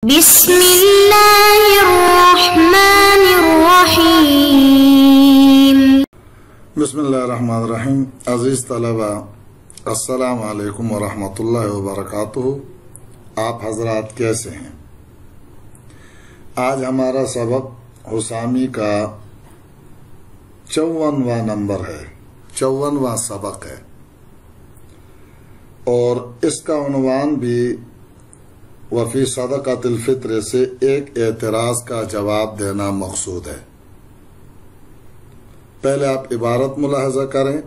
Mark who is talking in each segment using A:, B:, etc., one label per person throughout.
A: بسم اللہ الرحمن الرحیم۔
B: بسم اللہ الرحمن الرحیم۔ عزیز طلبہ، السلام علیکم ورحمۃ اللہ وبرکاتہ۔ آپ حضرات کیسے ہیں؟ آج ہمارا سبق حسامی کا 54واں نمبر ہے، 54واں سبق ہے، اور اس کا عنوان بھی وفی صدقۃ الفطر سے ایک اعتراض کا جواب دینا مقصود ہے۔ پہلے آپ عبارت ملاحظہ کریں،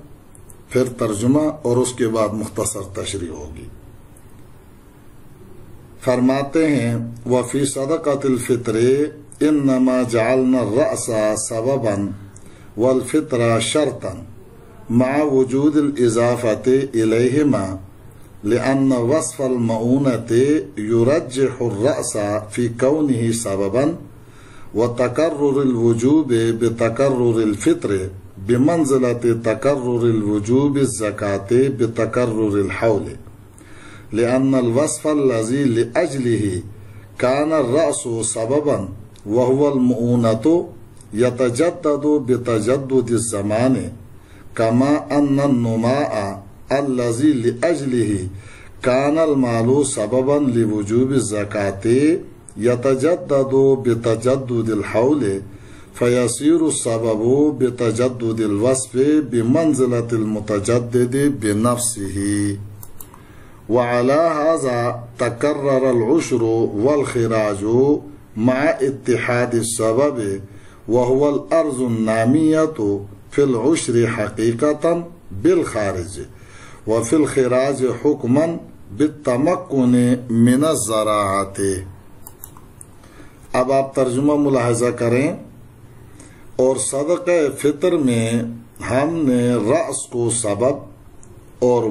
B: پھر ترجمہ اور اس کے بعد مختصر تشریح ہوگی۔ فرماتے ہیں وفی صدقۃ الفطر انما جعلنا الرأس سببا والفطر شرطا مع وجود الاضافة الیہما لأن وصف المؤونة يرجح الرأس في كونه سببا وتكرر الوجوب بتكرر الفطر بمنزلة تكرر الوجوب الزكاة بتكرر الحول، لأن الوصف الذي لأجله كان الرأس سببا وهو المؤونة يتجدد بتجدد الزمان، كما أن النماء الذي لأجله كان المال سببا لوجوب الزكاة يتجدد بتجدد الحول، فيصير السبب بتجدد الوصف بمنزلة المتجدد بنفسه، وعلى هذا تكرر العشر والخراج مع اتحاد السبب، وهو الأرض النامية في العشر حقيقة بالخارج، وفي الخراج حكما بالتمكن من الزراعة۔ اب آپ ترجمہ ملاحظہ کریں، اور صدقہ فطر میں ہم نے رأس کو سبب اور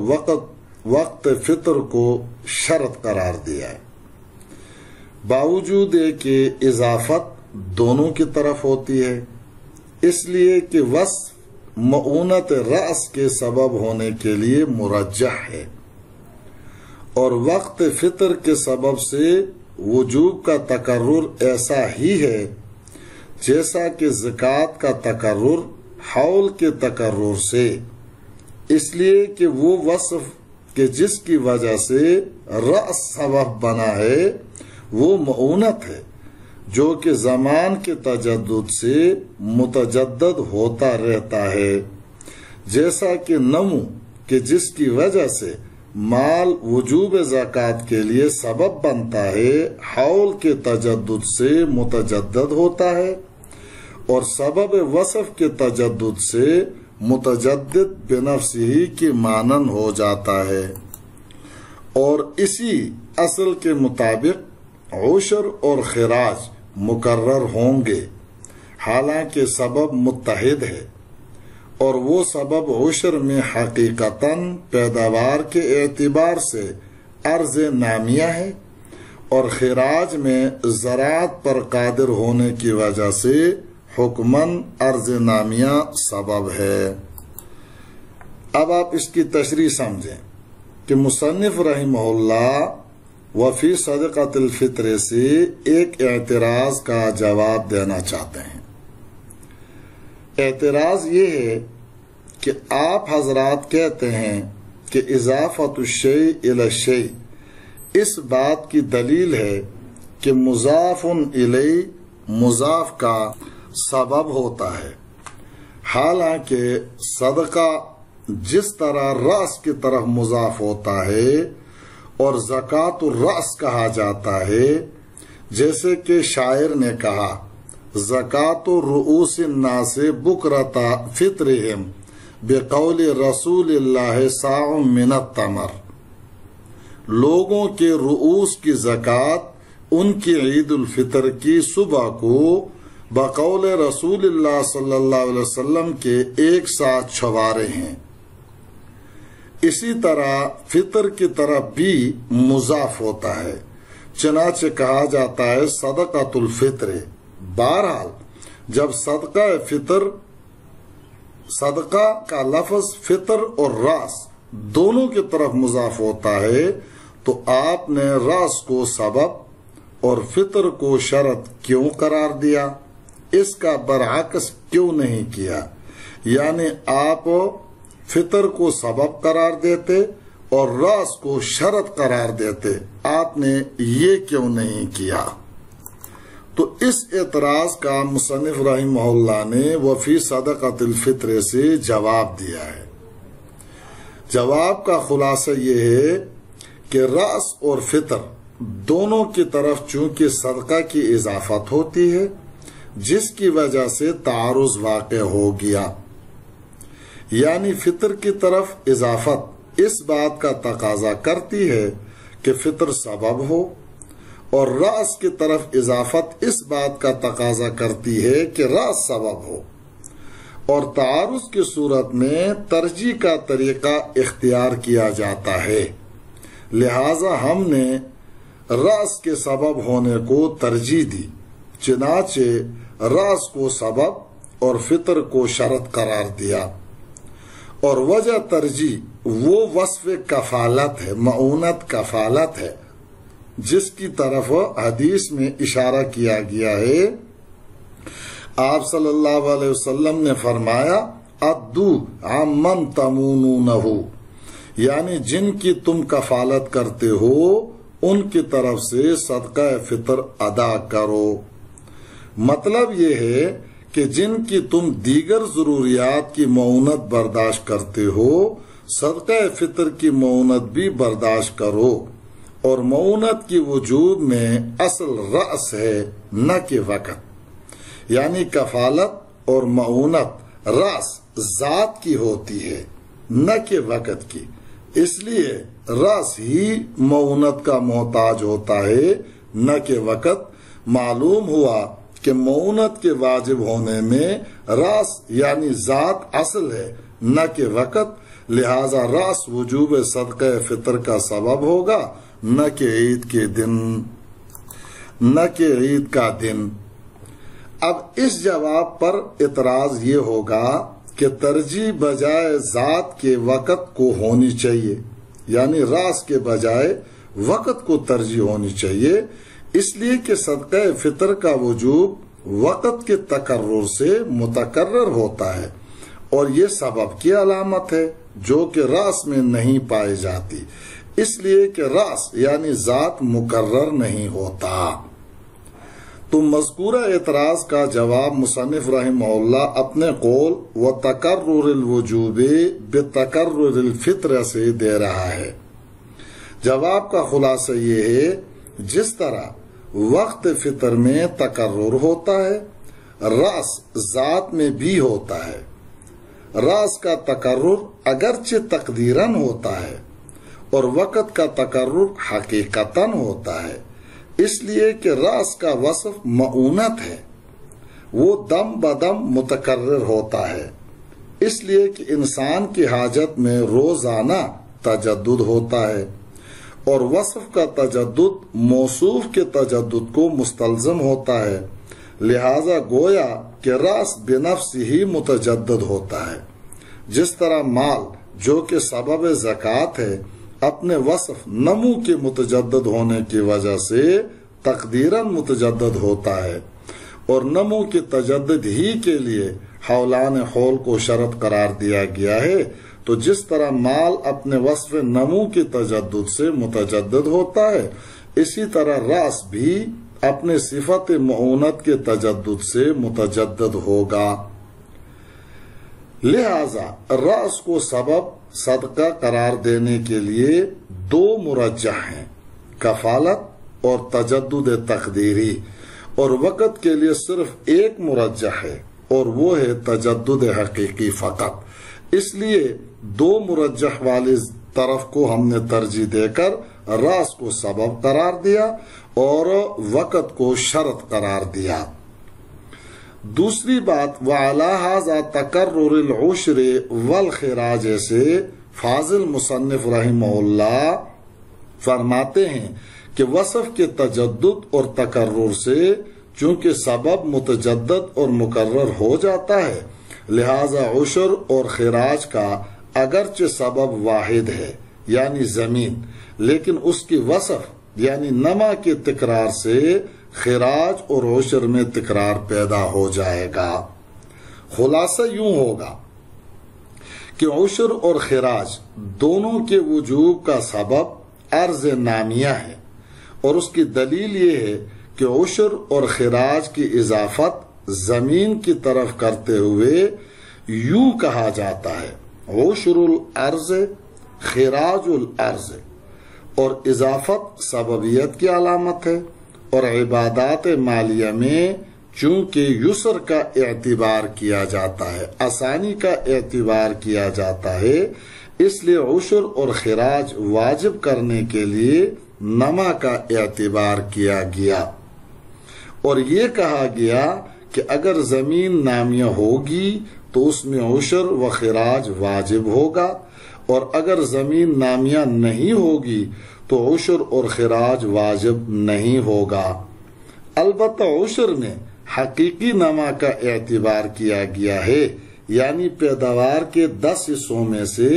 B: وقت فطر کو شرط قرار دیا ہے، باوجود کہ اضافت دونوں کی طرف ہوتی ہے، اس لیے کہ وصف مؤونت رأس کے سبب ہونے کے لیے مرجح ہے، اور وقت فطر کے سبب سے وجوب کا تکرر ایسا ہی ہے جیسا کہ زکوٰۃ کا تکرر حول کے تکرر سے، اس لیے کہ وہ وصف کہ جس کی وجہ سے رأس سبب بنا ہے وہ مؤونت ہے، جو کہ زمان کے تجدد سے متجدد ہوتا رہتا ہے، جیسا کہ نمو کہ جس کی وجہ سے مال وجوب زکوٰۃ کے لیے سبب بنتا ہے حول کے تجدد سے متجدد ہوتا ہے، اور سبب وصف کے تجدد سے متجدد بنفسہ کی مانند ہو جاتا ہے، اور اسی اصل کے مطابق عشر اور خراج مقرر ہوں گے، حالانکہ سبب متحد ہے، اور وہ سبب عشر میں حقیقتاً پیداوار کے اعتبار سے ارض نامیہ ہے، اور خراج میں زراعت پر قادر ہونے کی وجہ سے حکماً ارض نامیہ سبب ہے۔ اب آپ اس کی تشریح سمجھیں کہ مصنف رحمہ اللہ وفی صدقۃ الفطر سے ایک اعتراض کا جواب دینا چاہتے ہیں۔ اعتراض یہ ہے کہ آپ حضرات کہتے ہیں کہ اضافت الشیء الی الشیء اس بات کی دلیل ہے کہ مضاف الیہ مضاف کا سبب ہوتا ہے، حالانکہ صدقہ جس طرح رأس کی طرف مضاف ہوتا ہے اور زکوٰۃ الرأس کہا جاتا ہے، جیسے کہ شاعر نے کہا زکوٰۃ رؤوس الناس بکرۃ فطرہم بقول رسول اللہ صاع من التمر، لوگوں کے رؤوس کی زکوٰۃ ان کی عید الفطر کی صبح کو بقول رسول اللہ صلی اللہ علیہ وسلم کے ایک ساتھ چھوارے ہیں۔ اسی طرح فطر کی طرف بھی مضاف ہوتا ہے، چنانچہ کہا جاتا ہے صدقۃ الفطر۔ بہرحال جب صدقہ کا لفظ فطر اور راس دونوں کی طرف مضاف ہوتا ہے تو آپ نے راس کو سبب اور فطر کو شرط کیوں قرار دیا؟ اس کا برعکس کیوں نہیں کیا؟ یعنی آپ فطر کو سبب قرار دیتے اور راس کو شرط قرار دیتے، آپ نے یہ کیوں نہیں کیا؟ تو اس اعتراض کا مصنف رحمہ اللہ نے وفی صدقۃ الفطر سے جواب دیا ہے۔ جواب کا خلاصہ یہ ہے کہ راس اور فطر دونوں کی طرف چونکہ صدقہ کی اضافت ہوتی ہے، جس کی وجہ سے تعارض واقع ہو گیا، یعنی فطر کی طرف اضافت اس بات کا تقاضا کرتی ہے کہ فطر سبب ہو، اور راس کی طرف اضافت اس بات کا تقاضا کرتی ہے کہ راس سبب ہو، اور تعارض کی صورت میں ترجیح کا طریقہ اختیار کیا جاتا ہے۔ لہذا ہم نے راس کے سبب ہونے کو ترجیح دی، چنانچہ راس کو سبب اور فطر کو شرط قرار دیا، اور وجہ ترجیح وہ وصف کفالت ہے، معونت کفالت ہے، جس کی طرف حدیث میں اشارہ کیا گیا ہے۔ آپ صلی اللہ علیہ وسلم نے فرمایا ادو عمن تمونونہ، یعنی جن کی تم کفالت کرتے ہو ان کی طرف سے صدقہ فطر ادا کرو۔ مطلب یہ ہے کہ جن کی تم دیگر ضروریات کی معونت برداشت کرتے ہو، صدقہ فطر کی معونت بھی برداشت کرو، اور معونت کی وجوب میں اصل رأس ہے نہ کہ وقت، یعنی کفالت اور معونت رأس ذات کی ہوتی ہے نہ کہ وقت کی، اس لیے رأس ہی معونت کا محتاج ہوتا ہے نہ کہ وقت۔ معلوم ہوا کہ معونت کے واجب ہونے میں رأس یعنی ذات اصل ہے نہ کہ وقت، لہذا رأس وجوب صدقہ فطر کا سبب ہوگا نہ کہ عید کے دن، نہ کہ عید کا دن۔ اب اس جواب پر اعتراض یہ ہوگا کہ ترجیح بجائے ذات کے وقت کو ہونی چاہیے، یعنی راس کے بجائے وقت کو ترجیح ہونی چاہیے، اس لیے کہ صدقہ فطر کا وجوب وقت کے تقرر سے متقرر ہوتا ہے، اور یہ سبب کی علامت ہے جو کہ راس میں نہیں پائی جاتی، اس لیے کہ راس یعنی ذات مقرر نہیں ہوتا۔ تو مذکورہ اعتراض کا جواب مصنف رحمہ اللہ اپنے قول وتقرر الوجوب بتقرر الفطر سے دے رہا ہے۔ جواب کا خلاصہ یہ ہے جس طرح وقت فطر میں تقرر ہوتا ہے، راس ذات میں بھی ہوتا ہے۔ راس کا تقرر اگرچہ تقدیراً ہوتا ہے اور وقت کا تقرر حقیقتاً ہوتا ہے، اس لیے کہ راس کا وصف معونت ہے، وہ دم بدم متقرر ہوتا ہے، اس لیے کہ انسان کی حاجت میں روزانہ تجدد ہوتا ہے، اور وصف کا تجدد موصوف کے تجدد کو مستلزم ہوتا ہے، لہذا گویا کہ راس بنفس ہی متجدد ہوتا ہے۔ جس طرح مال جو کہ سبب زکوٰۃ ہے اپنے وصف نمو کے متجدد ہونے کی وجہ سے تقدیراً متجدد ہوتا ہے، اور نمو کے تجدد ہی کے لیے حولان حول کو شرط قرار دیا گیا ہے، تو جس طرح مال اپنے وصف نمو کے تجدد سے متجدد ہوتا ہے، اسی طرح راس بھی اپنے صفت معونت کے تجدد سے متجدد ہوگا۔ لہذا راس کو سبب صدقہ قرار دینے کے لیے دو مرجح ہیں، کفالت اور تجدد تقدیری، اور وقت کے لیے صرف ایک مرجح ہے اور وہ ہے تجدد حقیقی فقط۔ اس لیے دو مرجح والی طرف کو ہم نے ترجیح دے کر راس کو سبب قرار دیا اور وقت کو شرط قرار دیا۔ دوسری بات وَعَلَى هَذَا تَقَرُّرِ الْعُشْرِ وَالْخِرَاجِ سے فاضل مصنف رحمہ اللہ فرماتے ہیں کہ وصف کے تجدد اور تقرر سے چونکہ سبب متجدد اور مقرر ہو جاتا ہے، لہذا عشر اور خراج کا اگرچہ سبب واحد ہے یعنی زمین، لیکن اس کی وصف یعنی نما کے تکرار سے خراج اور عشر میں تکرار پیدا ہو جائے گا۔ خلاصہ یوں ہوگا کہ عشر اور خراج دونوں کے وجوب کا سبب عرض نامیہ ہے، اور اس کی دلیل یہ ہے کہ عشر اور خراج کی اضافت زمین کی طرف کرتے ہوئے یوں کہا جاتا ہے عشر الارض خراج الارض، اور اضافت سببیت کی علامت ہے، اور عبادات مالیہ میں چونکہ یسر کا اعتبار کیا جاتا ہے، آسانی کا اعتبار کیا جاتا ہے، اس لیے عشر اور خراج واجب کرنے کے لیے نما کا اعتبار کیا گیا، اور یہ کہا گیا کہ اگر زمین نامیہ ہوگی تو اس میں عشر و خراج واجب ہوگا، اور اگر زمین نامیہ نہیں ہوگی تو عشر اور خراج واجب نہیں ہوگا۔ البتہ عشر میں حقیقی نما کا اعتبار کیا گیا ہے، یعنی پیداوار کے 10 حصوں میں سے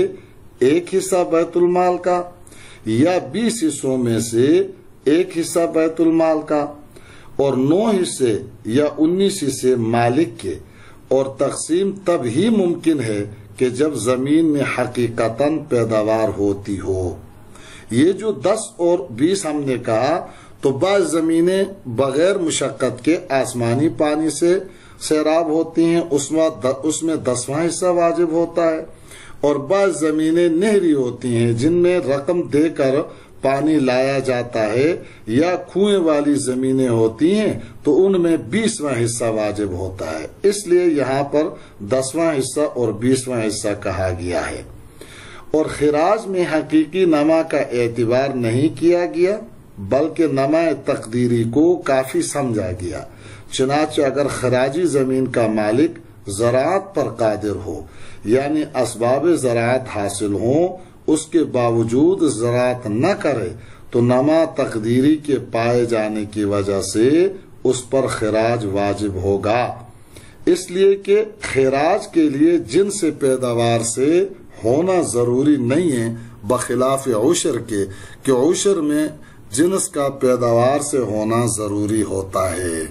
B: ایک حصہ بیت المال کا یا 20 حصوں میں سے ایک حصہ بیت المال کا، اور 9 حصے یا 19 حصے مالک کے، اور تقسیم تب ہی ممکن ہے کہ جب زمین میں حقیقتاً پیداوار ہوتی ہو۔ یہ جو 10 اور 20 ہم نے کہا تو بعض زمینیں بغیر مشقت کے آسمانی پانی سے سیراب ہوتی ہیں، اس میں 10واں حصہ واجب ہوتا ہے، اور بعض زمینیں نہری ہوتی ہیں جن میں رقم دے کر پانی لایا جاتا ہے، یا کنویں والی زمینیں ہوتی ہیں تو ان میں 20واں حصہ واجب ہوتا ہے، اس لیے یہاں پر 10واں حصہ اور 20واں حصہ کہا گیا ہے۔ اور خراج میں حقیقی نما کا اعتبار نہیں کیا گیا بلکہ نما تقدیری کو کافی سمجھا گیا، چنانچہ اگر خراجی زمین کا مالک زراعت پر قادر ہو، یعنی اسباب زراعت حاصل ہوں، اس کے باوجود زراعت نہ کرے تو نما تقدیری کے پائے جانے کی وجہ سے اس پر خراج واجب ہوگا، اس لیے کہ خراج کے لیے جنس پیداوار سے ہونا ضروری نہیں ہے، بخلاف عشر کے کہ عشر میں جنس کا پیداوار سے ہونا ضروری ہوتا ہے۔